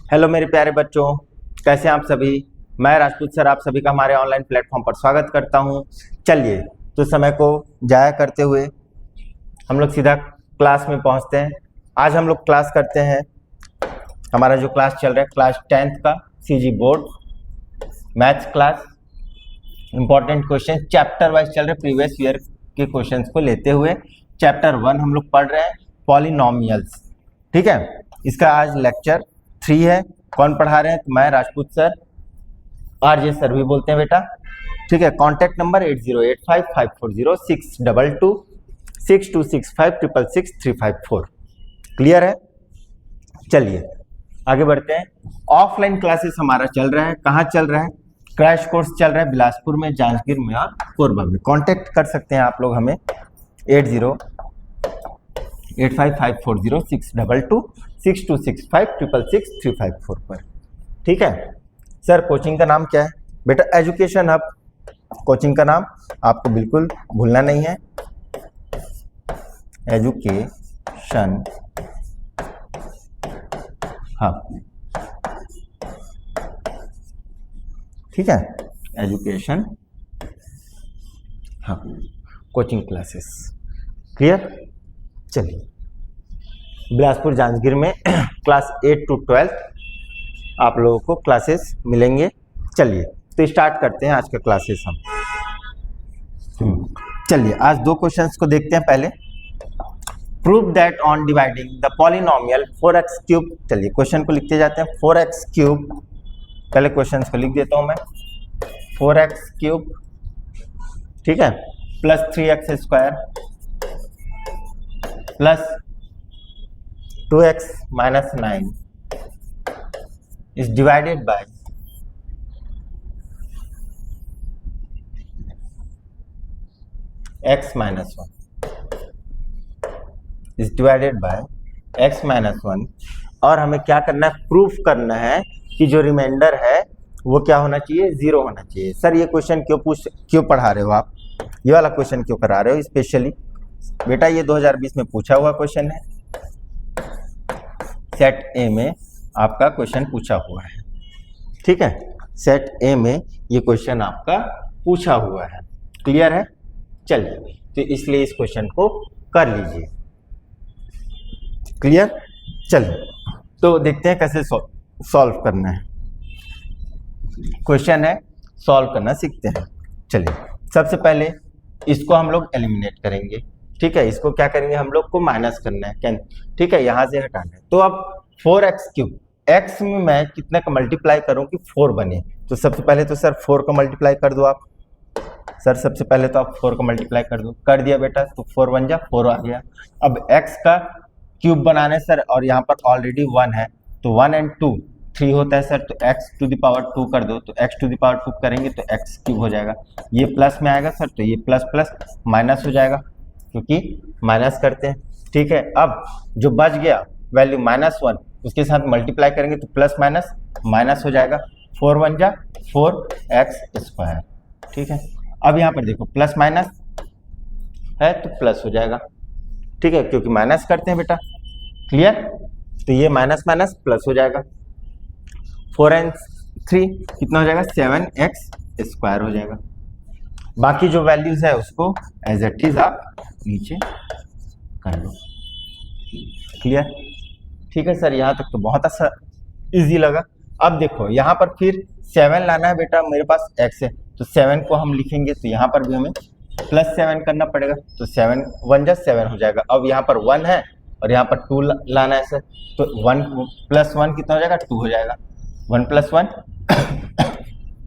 Hello मेरे प्यारे बच्चों, कैसे हैं आप सभी। मैं राजपूत सर आप सभी का हमारे ऑनलाइन प्लेटफॉर्म पर स्वागत करता हूं। चलिए तो समय को जाया करते हुए हम लोग सीधा क्लास में पहुंचते हैं। आज हम लोग क्लास करते हैं, हमारा जो क्लास चल रहा है क्लास 10th का CG board maths class. Important question chapter wise चल रहे, प्रीवियस ईयर के क्वेश्चंस को लेते हुए चैप्टर 1 हम लोग पढ़ रहे हैं, पॉलिनोमियल्स। ठीक है, इसका आज लेक्चर 3 है। कौन पढ़ा रहे हैं? तो मैं राजपूत सर, आरजे सर भी बोलते हैं बेटा। ठीक है, कॉन्टैक्ट नंबर 8085540622 6265666354। क्लियर है? चलिए आगे बढ़ते हैं। ऑफलाइन क्लासेस हमारा चल रहा है, कहाँ चल रहा है? क्रैश कोर्स चल रहा है बिलासपुर में, जांजगीर में और कोरबा में। कांटेक्ट कर सकते हैं आप लोग हमें 8085540622 6265666354 पर। ठीक है सर, कोचिंग का नाम क्या है बेटा? Education hub. कोचिंग का नाम आपको बिल्कुल भूलना नहीं है, एजुकेशन हब। ठीक है, education hub coaching classes. Clear? चलिए, बिलासपुर जांजगीर में क्लास 8 to 12 आप लोगों को क्लासेस मिलेंगे। चलिए तो स्टार्ट करते हैं आज का क्लासेस हम। चलिए आज दो क्वेश्चंस को देखते हैं। पहले prove that on dividing the polynomial 4x cube. चलिए क्वेश्चन को लिखते जाते हैं। 4x क्यूब, पहले क्वेश्चन को लिख देता हूं मैं। 4x क्यूब, ठीक है, plus 3x square plus 2x minus 9 is divided by x minus 1 is divided by x minus 1। और हमें क्या करना है? प्रूफ करना है कि जो रिमाइंडर है वो क्या होना चाहिए? 0 होना चाहिए। सर ये क्वेश्चन क्यों पढ़ा रहे हो आप? ये वाला क्वेश्चन क्यों करा रहे हो स्पेशली? बेटा ये 2020 में पूछा हुआ क्वेश्चन है, सेट ए में आपका क्वेश्चन पूछा हुआ है। ठीक है, सेट ए में ये क्वेश्चन आपका पूछा हुआ है। क्लियर है? चलिए तो इसलिए इस क्वेश्चन को कर लीजिए। क्लियर? चलिए तो देखते हैं कैसे सॉल्व करना है। क्वेश्चन है, सॉल्व करना सीखते हैं। चलिए सबसे पहले इसको हम लोग एलिमिनेट करेंगे। ठीक है, इसको क्या करेंगे? हम लोग को माइनस करना है। ठीक है, यहां से हटाना है। तो अब 4x क्यूब, x में मैं कितने का मल्टीप्लाई करूं कि 4 बने? तो सबसे पहले तो सर 4 का मल्टीप्लाई कर दो आप। सर सबसे पहले तो आप 4 का मल्टीप्लाई कर दो। कर दिया बेटा, तो 4 बन जा 4 आ गया। अब x का क्यूब बनाना है सर, और यहाँ पर ऑलरेडी 1 है, तो 1 and 2 3 होता है सर, तो x टू द पावर 2 कर दो। तो x टू द पावर 2 करेंगे तो x क्यूब हो जाएगा। ये प्लस में आएगा सर, तो ये प्लस प्लस माइनस हो जाएगा, क्योंकि माइनस करते हैं। ठीक है, अब जो बच गया वैल्यू -1, उसके साथ मल्टीप्लाई करेंगे तो प्लस माइनस माइनस हो जाएगा। 4 बन जा 4x स्क्वायर। ठीक है, अब यहाँ पर देखो प्लस माइनस है तो प्लस हो जाएगा। ठीक है, क्योंकि माइनस करते हैं बेटा। क्लियर? तो ये माइनस माइनस प्लस हो जाएगा। 4 and 3 कितना हो जाएगा? 7x स्क्वायर हो जाएगा। बाकी जो वैल्यूज है उसको एज इट इज आप नीचे कर लो। क्लियर? ठीक है सर, यहाँ तक तो बहुत अच्छा इजी लगा। अब देखो यहाँ पर फिर 7 लाना है बेटा, मेरे पास x है तो 7 को हम लिखेंगे, तो यहाँ पर भी हमें +7 करना पड़ेगा। तो 7 1 जा 7 हो जाएगा। अब यहाँ पर 1 है और यहाँ पर 2 लाना है सर, तो 1 + 1 कितना हो जाएगा? 2 हो जाएगा। 1 + 1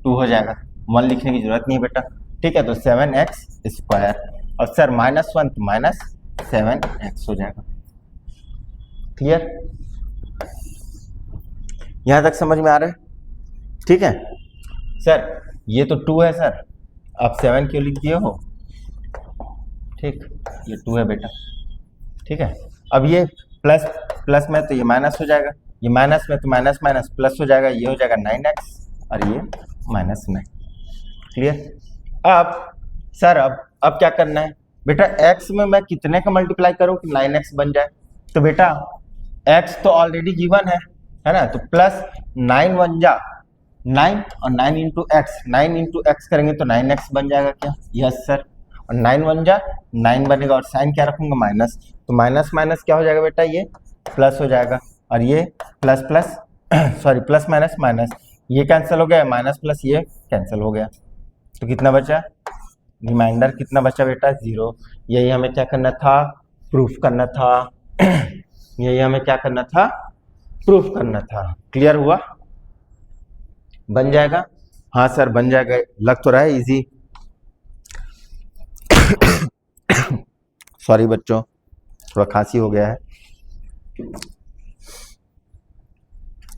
2 हो जाएगा। 1 लिखने की जरूरत नहीं है बेटा। ठीक है, तो 7x स्क्वायर, और सर -1 तो -7x हो जाएगा। क्लियर? यहां तक समझ में आ रहा है? ठीक है सर, ये तो 2 है सर, आप 7 क्यों लिख दिए हो? ठीक, ये 2 है बेटा। ठीक है, अब ये प्लस प्लस में तो ये माइनस हो जाएगा, ये माइनस में तो माइनस माइनस प्लस हो जाएगा, ये हो जाएगा 9x और ये -9। क्लियर? अब सर अब क्या करना है बेटा? x में मैं कितने का मल्टीप्लाई करूं कि 9x बन जाए? तो बेटा x तो ऑलरेडी गिवन है, है ना, तो प्लस 9 1 जा 9 और 9 इंटू एक्स, 9 इंटू एक्स करेंगे तो 9x बन जाएगा क्या? Yes sir. और 9 1 जा 9 बनेगा और साइन क्या रखूंगा? माइनस। तो माइनस माइनस क्या हो जाएगा बेटा? ये प्लस हो जाएगा और ये plus plus sorry plus minus minus, ये कैंसिल हो गया, माइनस प्लस ये कैंसिल हो गया। तो कितना बचा? रिमाइंडर कितना बचा बेटा? 0। यही हमें क्या करना था? प्रूफ करना था। यही हमें क्या करना था? प्रूफ करना था। क्लियर हुआ? बन जाएगा? हाँ सर बन जाएगा। लग तो रहा है इजी। सॉरी बच्चों, थोड़ा खांसी हो गया है।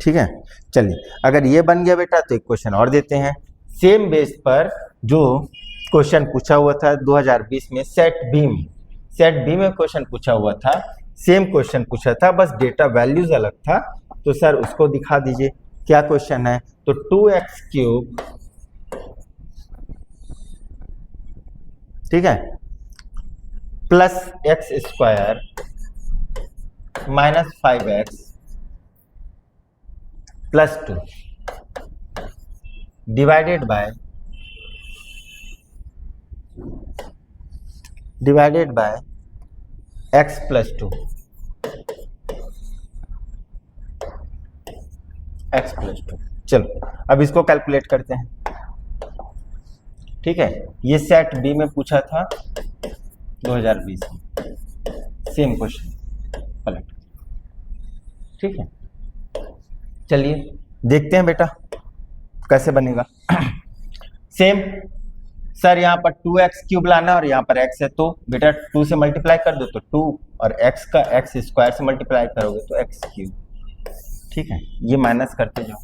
ठीक है, चलिए अगर ये बन गया बेटा तो एक क्वेश्चन और देते हैं। सेम बेस पर जो क्वेश्चन पूछा हुआ था 2020 में सेट बी में क्वेश्चन पूछा हुआ था, सेम क्वेश्चन पूछा था, बस डेटा वैल्यूज अलग था। तो सर उसको दिखा दीजिए क्या क्वेश्चन है। तो 2x क्यूब, ठीक है, plus x square minus 5x plus 2 divided by x plus 2, x plus 2। चलो अब इसको कैलकुलेट करते हैं। ठीक है, ये सेट बी में पूछा था 2020 में, सेम क्वेश्चन पलट। ठीक है, चलिए देखते हैं बेटा कैसे बनेगा। सेम सर यहाँ पर 2x क्यूब लाना और यहाँ पर x है, तो बेटा 2 से मल्टीप्लाई कर दो तो 2 और x का x स्क्वायर से मल्टीप्लाई करोगे तो x क्यूब। ठीक है, ये माइनस करते जाओ।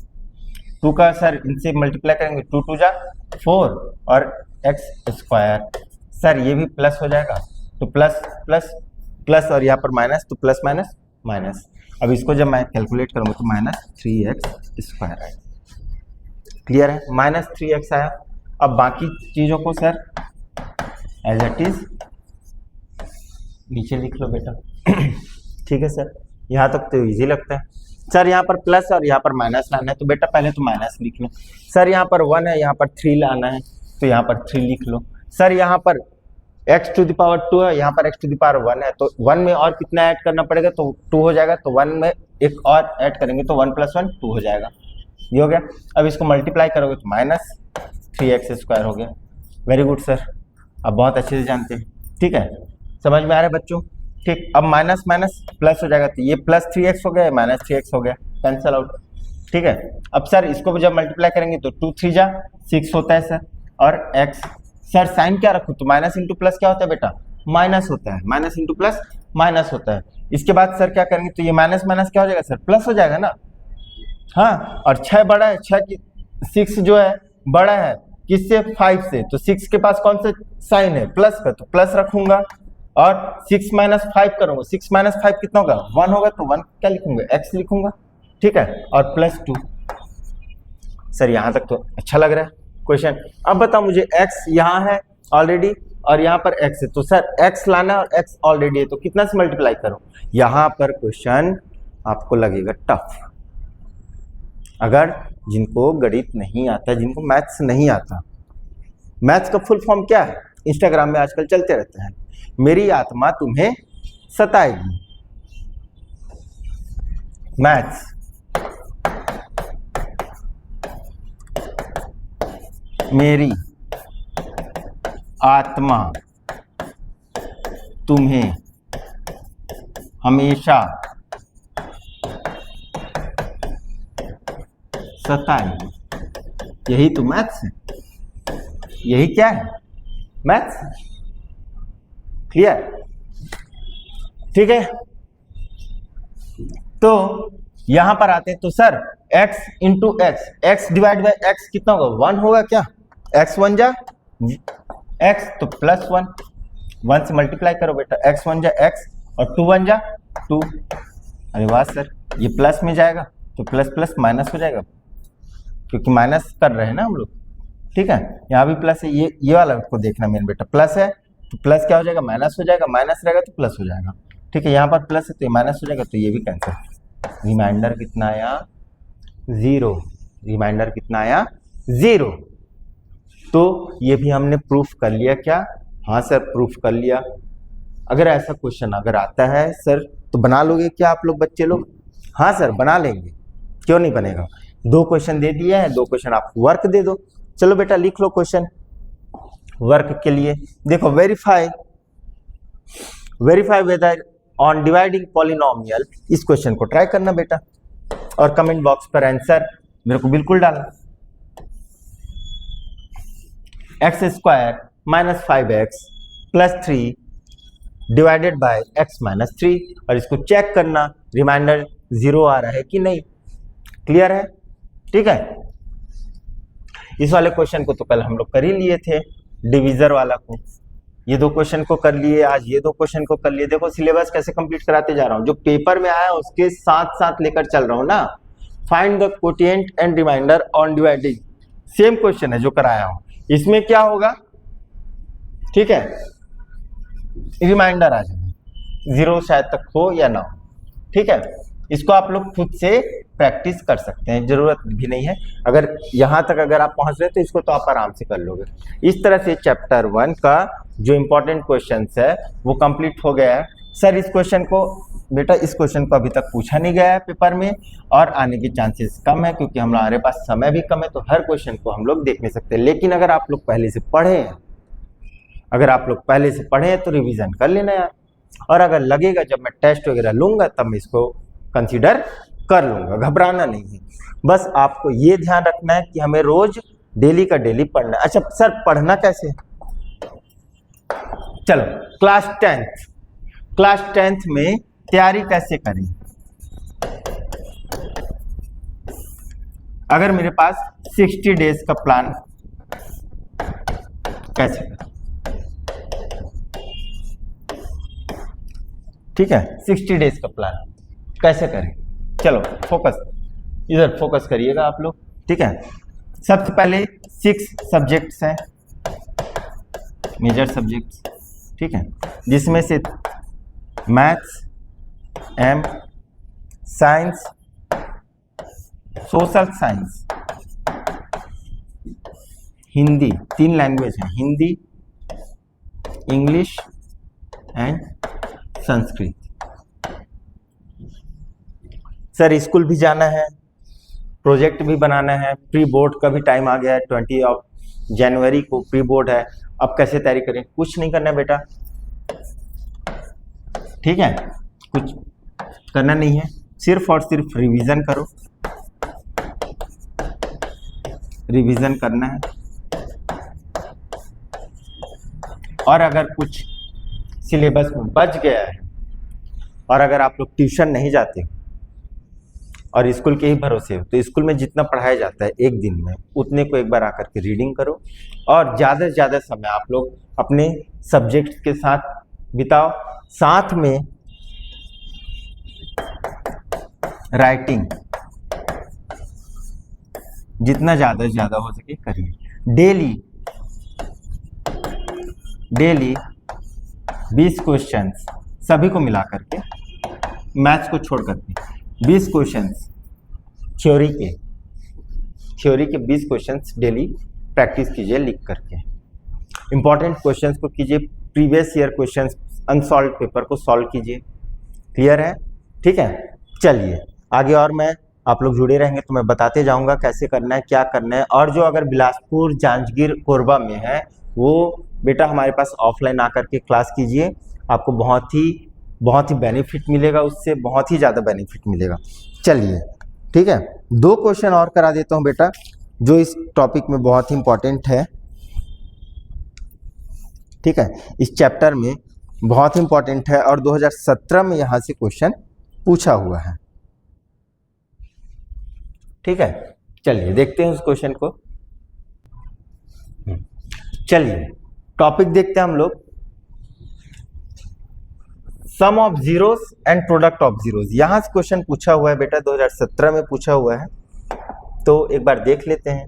2 का सर इनसे मल्टीप्लाई करेंगे 2 2 जा 4 और x स्क्वायर, सर ये भी प्लस हो जाएगा तो प्लस प्लस प्लस और यहाँ पर माइनस, तो प्लस माइनस माइनस। अब इसको जब मैं कैलकुलेट करूँगा तो माइनस 3x स्क्वायर आएगा। क्लियर है? माइनस 3x आया। अब बाकी चीज़ों को सर एज इट इज नीचे लिख लो बेटा। ठीक है सर, यहाँ तक तो इजी लगता है। सर यहाँ पर प्लस और यहाँ पर माइनस लाना है, तो बेटा पहले तो माइनस लिख लो। सर यहाँ पर 1 है, यहाँ पर 3 लाना है, तो यहाँ पर 3 लिख लो। सर यहाँ पर x टू द पावर 2 है, यहाँ पर x टू द पावर 1 है, तो 1 में और कितना ऐड करना पड़ेगा? तो 2 हो जाएगा, तो 1 में एक और ऐड करेंगे तो 1 + 1 2 हो जाएगा। ये हो गया। अब इसको मल्टीप्लाई करोगे तो माइनस 3x स्क्वायर हो गया। वेरी गुड सर, अब बहुत अच्छे से जानते हैं। ठीक है, समझ में आ रहा है बच्चों? ठीक, अब माइनस माइनस प्लस हो जाएगा, तो ये प्लस 3x हो गया, माइनस 3x हो गया, कैंसल आउट। ठीक है, अब सर इसको जब मल्टीप्लाई करेंगे तो 2 3 जा 6 होता है सर, और x सर साइन क्या रखूं? तो माइनस इंटू प्लस क्या होता है बेटा? माइनस होता है। माइनस इंटू प्लस माइनस होता है। इसके बाद सर क्या करेंगे? तो ये माइनस माइनस क्या हो जाएगा सर? प्लस हो जाएगा ना। हाँ, और 6 बड़ा है, 6 जो है बड़ा है किससे? 5 से, तो 6 के पास कौन सा साइन है? प्लस का, तो प्लस रखूंगा। और 6 - 5 करूंगा, 6 - 5 कितना होगा? 1 होगा, तो 1 क्या लिखूंगा? x लिखूंगा। ठीक है, और प्लस 2। सर यहाँ तक तो अच्छा लग रहा है क्वेश्चन। अब बताओ मुझे, x यहाँ है ऑलरेडी और यहाँ पर x है, तो सर x लाना और x ऑलरेडी है, तो कितना से मल्टीप्लाई करो? यहाँ पर क्वेश्चन आपको लगेगा टफ। अगर जिनको गणित नहीं आता, जिनको मैथ्स नहीं आता, मैथ्स का फुल फॉर्म क्या है? इंस्टाग्राम में आजकल चलते रहते हैं, मेरी आत्मा तुम्हें सताएगी। मैथ्स मेरी आत्मा तुम्हें हमेशा सताएगी। यही तो मैथ्स है, यही क्या है? मैथ्स। क्लियर? ठीक है, तो यहां पर आते हैं, तो sir x into x, x divide by x कितना होगा? 1 होगा क्या? x 1 जा x, तो प्लस 1, 1 से मल्टीप्लाई करो बेटा, x 1 जा x और 2 1 जा 2। अरे वाह सर, ये प्लस में जाएगा तो प्लस प्लस माइनस हो जाएगा, क्योंकि माइनस कर रहे हैं ना हम लोग। ठीक है, यहाँ भी प्लस है, ये वाला को देखना मेन बेटा। प्लस है तो प्लस क्या हो जाएगा? माइनस हो जाएगा, माइनस रहेगा तो प्लस हो जाएगा। ठीक है, यहाँ पर प्लस है तो ये माइनस हो जाएगा, तो ये भी कैंसिल। रिमाइंडर कितना आया? 0, रिमाइंडर कितना आया 0। तो ये भी हमने प्रूफ कर लिया क्या? हाँ सर प्रूफ कर लिया। अगर ऐसा क्वेश्चन अगर आता है सर तो बना लोगे क्या आप लोग बच्चे लोग? हाँ सर बना लेंगे, क्यों नहीं बनेगा। 2 क्वेश्चन दे दिए हैं, 2 क्वेश्चन आप वर्क दे दो। चलो बेटा लिख लो क्वेश्चन। वर्क के लिए देखो, verify whether on dividing polynomial, इस क्वेश्चन को ट्राई करना बेटा और कमेंट बॉक्स पर आंसर मेरे को बिल्कुल डालना। x² - 5x + 3 divided by x - 3, और इसको चेक करना रिमाइंडर 0 आ रहा है कि नहीं। क्लियर है? ठीक है। इस वाले क्वेश्चन को तो कल हम लोग कर ही लिए थे, डिवीजर वाला को। ये 2 क्वेश्चन को कर लिए, आज ये 2 क्वेश्चन को कर लिए। देखो सिलेबस कैसे कंप्लीट कराते जा रहा हूँ, जो पेपर में आया उसके साथ साथ लेकर चल रहा हूँ ना। Find the quotient and remainder on dividing, same question है जो कराया हूँ। इसमें क्या होगा, ठीक है, रिमाइंडर आ जाएगा, 0 शायद तक हो या ना हो। ठीक है, इसको आप लोग खुद से प्रैक्टिस कर सकते हैं, जरूरत भी नहीं है। अगर यहाँ तक अगर आप पहुँच रहे तो इसको तो आप आराम से कर लोगे। इस तरह से चैप्टर 1 का जो इम्पोर्टेंट क्वेश्चंस है वो कंप्लीट हो गया है। सर इस क्वेश्चन को बेटा, इस क्वेश्चन को अभी तक पूछा नहीं गया है पेपर में, और आने के चांसेस कम है क्योंकि हमारे पास समय भी कम है, तो हर क्वेश्चन को हम लोग देख नहीं सकते। लेकिन अगर आप लोग पहले से पढ़े तो रिवीजन कर लेना यार। और अगर लगेगा जब मैं टेस्ट वगैरह लूंगा तब मैं इसको कंसीडर कर लूंगा, घबराना नहीं है। बस आपको ये ध्यान रखना है कि हमें रोज डेली का डेली पढ़ना है। अच्छा सर पढ़ना कैसे? चलो क्लास 10th में तैयारी कैसे करें? अगर मेरे पास 60 डेज का प्लान कैसे करें? ठीक है, 60 डेज का प्लान कैसे करें? चलो इधर फोकस करिएगा आप लोग। ठीक है, सबसे पहले 6 सब्जेक्ट्स हैं, मेजर सब्जेक्ट्स। ठीक है, जिसमें से maths, science, social science, Hindi, 3 language हैं, Hindi, English and Sanskrit. Sir school भी जाना है, प्रोजेक्ट भी बनाना है, प्री बोर्ड का भी टाइम आ गया है, 20 जनवरी को प्री बोर्ड है। अब कैसे तैयारी करें? कुछ नहीं करना बेटा, ठीक है, कुछ करना नहीं है, सिर्फ और सिर्फ रिवीजन करो, रिवीजन करना है। और अगर कुछ सिलेबस में बच गया है, और अगर आप लोग ट्यूशन नहीं जाते और स्कूल के ही भरोसे हो, तो स्कूल में जितना पढ़ाया जाता है एक दिन में उतने को एक बार आकर के रीडिंग करो, और ज़्यादा से ज़्यादा समय आप लोग अपने सब्जेक्ट्स के साथ बिताओ। साथ में राइटिंग जितना ज़्यादा से ज़्यादा हो सके करिए। डेली 20 क्वेश्चंस सभी को मिला करके, मैथ्स को छोड़ करके 20 क्वेश्चंस थ्योरी के 20 क्वेश्चंस डेली प्रैक्टिस कीजिए लिख करके। इंपॉर्टेंट क्वेश्चंस को कीजिए, previous year questions unsolved paper को सॉल्व कीजिए। क्लियर है? ठीक है, चलिए आगे और मैं आप लोग जुड़े रहेंगे तो मैं बताते जाऊंगा कैसे करना है, क्या करना है। और जो अगर बिलासपुर, जांजगीर, कोरबा में है वो बेटा हमारे पास ऑफलाइन आकर के क्लास कीजिए, आपको बहुत ही बेनिफिट मिलेगा, उससे बहुत ही ज़्यादा बेनिफिट मिलेगा। चलिए ठीक है, 2 क्वेश्चन और करा देता हूँ बेटा जो इस टॉपिक में बहुत ही इंपॉर्टेंट है। ठीक है, इस चैप्टर में बहुत ही इंपॉर्टेंट है और 2017 में यहाँ से क्वेश्चन पूछा हुआ है। ठीक है, चलिए देखते हैं उस क्वेश्चन को। चलिए टॉपिक देखते हैं हम लोग, sum of zeros and product of zeros. यहां से क्वेश्चन पूछा हुआ है बेटा, 2017 में पूछा हुआ है, तो एक बार देख लेते हैं।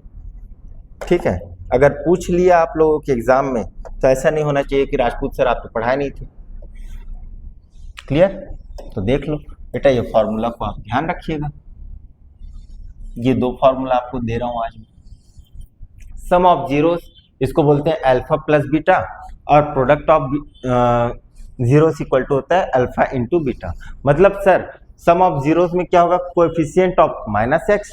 ठीक है, अगर पूछ लिया आप लोगों के एग्जाम में तो ऐसा नहीं होना चाहिए कि राजपूत सर आपको पढ़ाए नहीं थे। क्लियर? तो देख लो बेटा, ये फॉर्मूला को आप ध्यान रखिएगा। ये दो फॉर्मूला आपको दे रहा हूं आज। सम ऑफ जीरोस इसको बोलते हैं अल्फा प्लस बीटा, और product of zeros equal to होता है अल्फा इंटू बीटा। मतलब सर सम ऑफ जीरोस में क्या होगा, कोएफिशिएंट ऑफ माइनस एक्स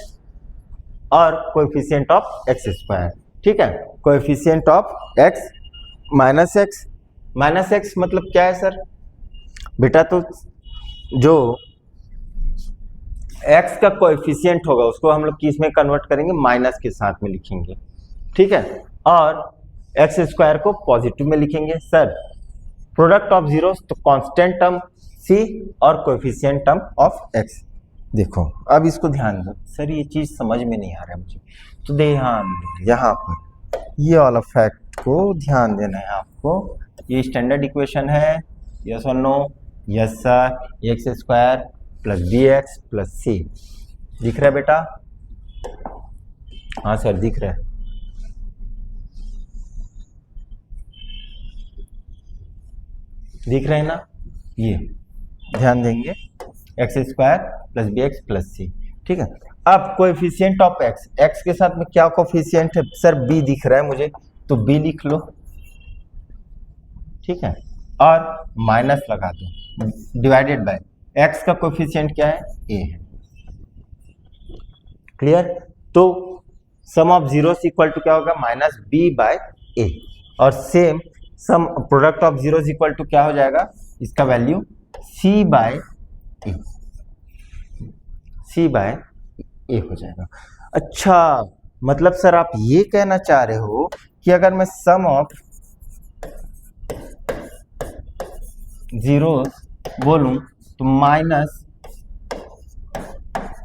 और कोएफिशिएंट ऑफ एक्स स्क्वायर। ठीक है, coefficient of X minus X, minus X मतलब क्या है सर बेटा, तो जो x का कोएफिशिएंट होगा उसको हम लोग किस में कन्वर्ट करेंगे, माइनस के साथ में लिखेंगे। ठीक है, और एक्स स्क्वायर को पॉजिटिव में लिखेंगे। सर प्रोडक्ट ऑफ जीरोस तो कांस्टेंट टर्म c और कोएफिशिएंट टर्म ऑफ x। देखो अब इसको ध्यान दो, सर ये चीज समझ में नहीं आ रहा है मुझे, तो ध्यान दो यहाँ पर ये वाला फैक्ट को ध्यान देना है आपको। ये स्टैंडर्ड इक्वेशन है, यस और no, yes sir, x square plus b x plus c, दिख रहा है बेटा? हाँ सर दिख रहा है। दिख रहे हैं ना, ये ध्यान देंगे, x square plus b x plus c. ठीक है, अब कोएफिशिएंट ऑफ एक्स, एक्स के साथ में क्या कोएफिशिएंट है सर, बी दिख रहा है मुझे, तो बी लिख लो। ठीक है, और माइनस लगा दो, डिवाइडेड बाय एक्स का कोएफिशिएंट क्या है, ए है। क्लियर? तो sum of zeros equal to क्या होगा, माइनस बी बाय ए, और same sum product of zeros equal to क्या हो जाएगा, इसका value C by A, C by A हो जाएगा। अच्छा, मतलब सर आप ये कहना चाह रहे हो कि अगर मैं सम ऑफ जीरोस बोलूं तो माइनस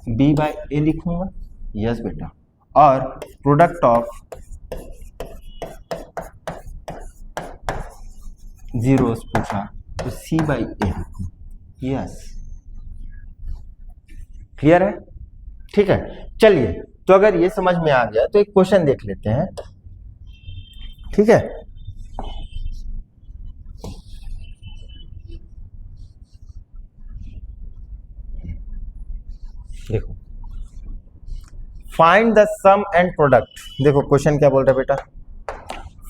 बी बाय ए लिखूंगा? यस बेटा। और प्रोडक्ट ऑफ जीरोस पूछा तो सी बाई ए लिखूं? यस। क्लियर है? ठीक है, चलिए तो अगर ये समझ में आ गया तो एक क्वेश्चन देख लेते हैं। ठीक है, देखो, find the sum and product. देखो क्वेश्चन क्या बोल रहा है बेटा,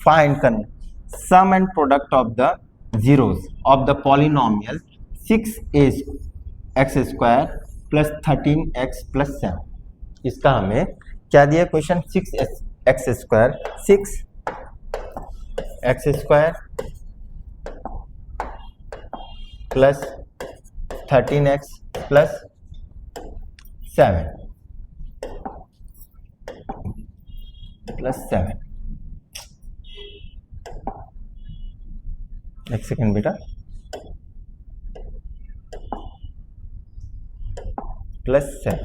फाइंड करना sum and product of the zeros of the polynomial 6x square plus 13x plus 7। इसका हमें क्या दिया question, 6x square, 6x square plus 13x plus 7 plus 7। एक सेकेंड बेटा, प्लस 7।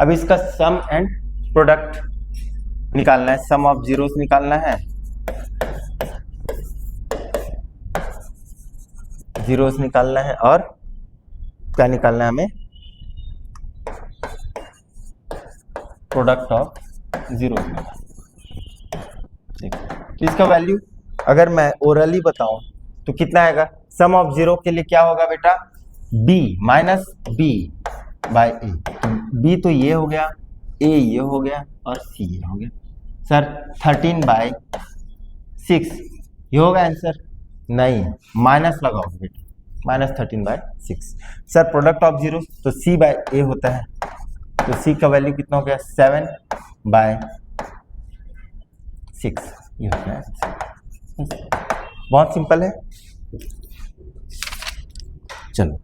अब इसका सम एंड प्रोडक्ट निकालना है, सम ऑफ जीरोस निकालना है, जीरोस निकालना है, और क्या निकालना है हमें, प्रोडक्ट ऑफ जीरो। तो इसका वैल्यू अगर मैं ओरली बताऊं तो कितना आएगा, सम ऑफ जीरो के लिए क्या होगा बेटा, b minus B by A. b तो ये हो गया, a ये हो गया, और c ये हो गया। सर 13 बाय 6 ये होगा आंसर? नहीं, माइनस लगाओ बेटा, minus 13 by 6। Sir product of zero तो c बाय ए होता है, तो c का वैल्यू कितना हो गया, 7 बाय 6, ये होता है। बहुत सिंपल है। चलो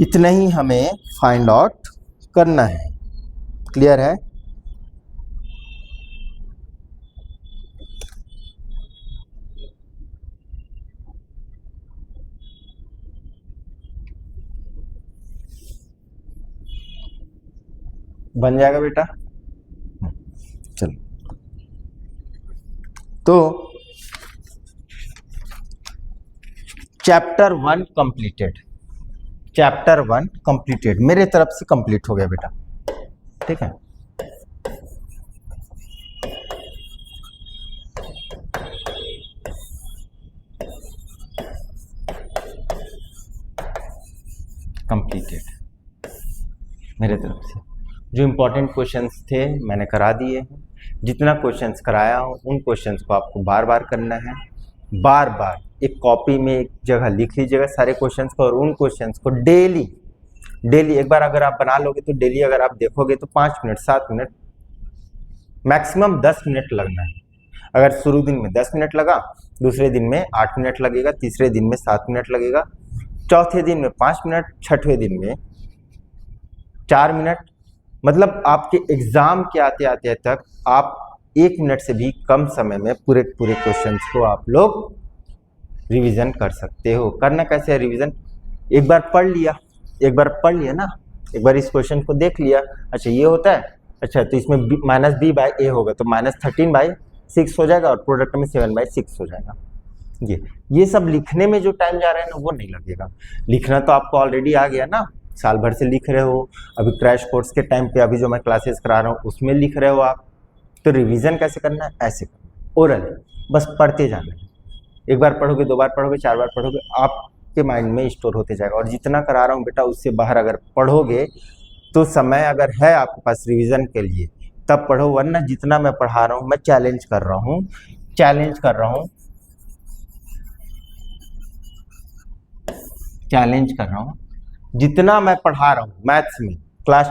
इतना ही हमें फाइंड आउट करना है। क्लियर है? बन जाएगा बेटा? चलो, तो चैप्टर 1 कंप्लीटेड, चैप्टर 1 कंप्लीटेड, मेरे तरफ से कंप्लीट हो गया बेटा। ठीक है, कंप्लीटेड मेरे तरफ से। जो इम्पोर्टेंट क्वेश्चंस थे मैंने करा दिए हैं। जितना क्वेश्चंस कराया हूँ उन क्वेश्चंस को आपको बार बार करना है, बार बार एक कॉपी में एक जगह लिख लीजिएगा सारे क्वेश्चंस को, और उन क्वेश्चंस को डेली एक बार अगर आप बना लोगे तो डेली अगर आप देखोगे तो 5 मिनट 7 मिनट मैक्सिमम 10 मिनट लगना है। अगर शुरू दिन में 10 मिनट लगा, दूसरे दिन में 8 मिनट लगेगा, तीसरे दिन में 7 मिनट लगेगा, चौथे दिन में 5 मिनट, छठवें दिन में 4 मिनट। मतलब आपके एग्जाम के आते आते तक आप 1 मिनट से भी कम समय में पूरे क्वेश्चंस को आप लोग रिवीजन कर सकते हो। करना कैसे है रिवीजन? एक बार पढ़ लिया ना, एक बार इस क्वेश्चन को देख लिया, अच्छा ये होता है, अच्छा तो इसमें -b/a होगा तो -13/6 हो जाएगा, और प्रोडक्ट में 7/6 हो जाएगा। ये सब लिखने में जो टाइम जा रहा है ना वो नहीं लगेगा। लिखना तो आपको ऑलरेडी आ गया ना, साल भर से लिख रहे हो, अभी क्रैश कोर्स के टाइम पे अभी जो मैं क्लासेस करा रहा हूँ उसमें लिख रहे हो आप। तो रिवीजन कैसे करना है? ऐसे ओरल बस पढ़ते जाना है। एक बार पढ़ोगे, 2 बार पढ़ोगे, 4 बार पढ़ोगे, आपके माइंड में स्टोर होते जाएगा। और जितना करा रहा हूँ बेटा उससे बाहर अगर पढ़ोगे तो समय अगर है आपके पास रिवीजन के लिए तब पढ़ो, वरना जितना मैं पढ़ा रहा हूँ मैं चैलेंज कर रहा हूँ, जितना मैं पढ़ा रहा हूँ मैथ्स में क्लास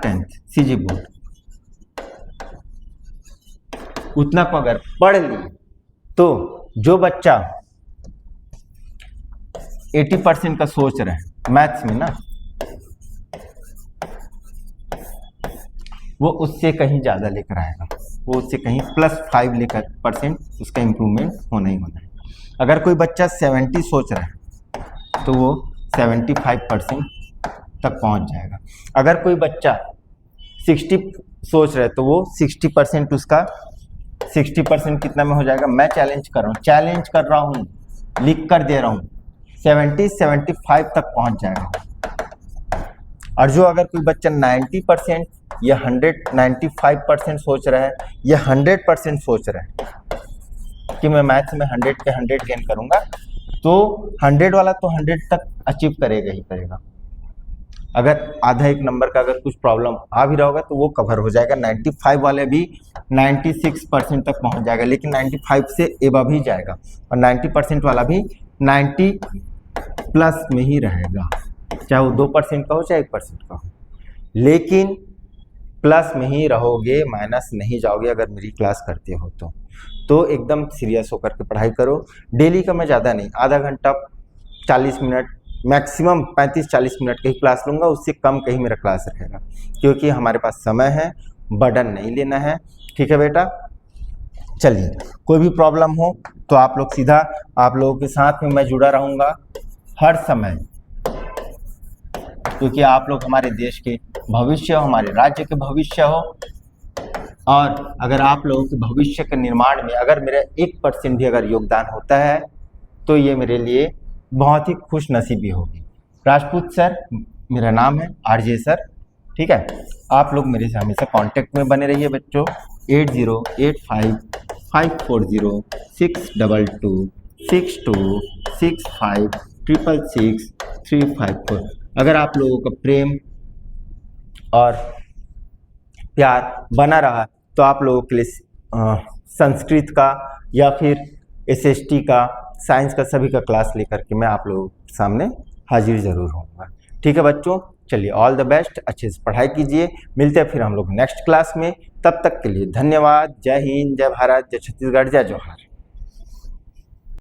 10th सीजी बोर्ड, उतना को अगर पढ़ लिए तो जो बच्चा 80% का सोच रहे हैं मैथ्स में ना, वो उससे कहीं ज़्यादा लेकर आएगा, वो उससे कहीं +5 लेकर % उसका इम्प्रूवमेंट होना ही होना है। अगर कोई बच्चा 70 सोच रहा है तो वो 75% तक पहुंच जाएगा। अगर कोई बच्चा 60 सोच रहा है तो वो 60% उसका 60% कितना में हो जाएगा? मैं चैलेंज कर रहा हूँ, लिख कर दे रहा हूँ, 70-75 तक पहुंच जाएगा। और जो अगर कोई बच्चा 90% या 95% सोच रहा है या 100% सोच रहा है कि मैं मैथ्स में 100 पे 100 गेन करूंगा, तो 100 वाला तो 100 तक अचीव करेगा ही करेगा। अगर आधा एक नंबर का अगर कुछ प्रॉब्लम आ भी रहा होगा तो वो कवर हो जाएगा। 95 वाले भी 96% तक पहुंच जाएगा, लेकिन 95 से एबव ही जाएगा, और 90% वाला भी 90 प्लस में ही रहेगा, चाहे वो 2% का हो चाहे 1% का हो, लेकिन प्लस में ही रहोगे, माइनस नहीं जाओगे अगर मेरी क्लास करते हो तो एकदम सीरियस होकर के पढ़ाई करो। डेली का मैं ज़्यादा नहीं, आधा घंटा 40 मिनट मैक्सिमम 35-40 मिनट की क्लास लूँगा, उससे कम कहीं मेरा क्लास रहेगा, क्योंकि हमारे पास समय है, बर्डन नहीं लेना है। ठीक है बेटा, चलिए कोई भी प्रॉब्लम हो तो आप लोग सीधा, आप लोगों के साथ में मैं जुड़ा रहूँगा हर समय, क्योंकि आप लोग हमारे देश के भविष्य हो, हमारे राज्य के भविष्य हो, और अगर आप लोगों के भविष्य के निर्माण में अगर मेरा 1% भी अगर योगदान होता है तो ये मेरे लिए बहुत ही खुश नसीबी होगी। राजपूत सर मेरा नाम है, RJ सर। ठीक है, आप लोग मेरे से हमेशा कांटेक्ट में बने रहिए बच्चों। 808554062265665354। अगर आप लोगों का प्रेम और प्यार बना रहा तो आप लोगों के लिए संस्कृत का या फिर SST का, साइंस का, सभी का क्लास लेकर के मैं आप लोगों के सामने हाजिर जरूर होऊंगा। ठीक है बच्चों, चलिए ऑल द बेस्ट, अच्छे से पढ़ाई कीजिए। मिलते हैं फिर हम लोग नेक्स्ट क्लास में, तब तक के लिए धन्यवाद। जय हिंद, जय भारत, जय छत्तीसगढ़, जय जवाहर।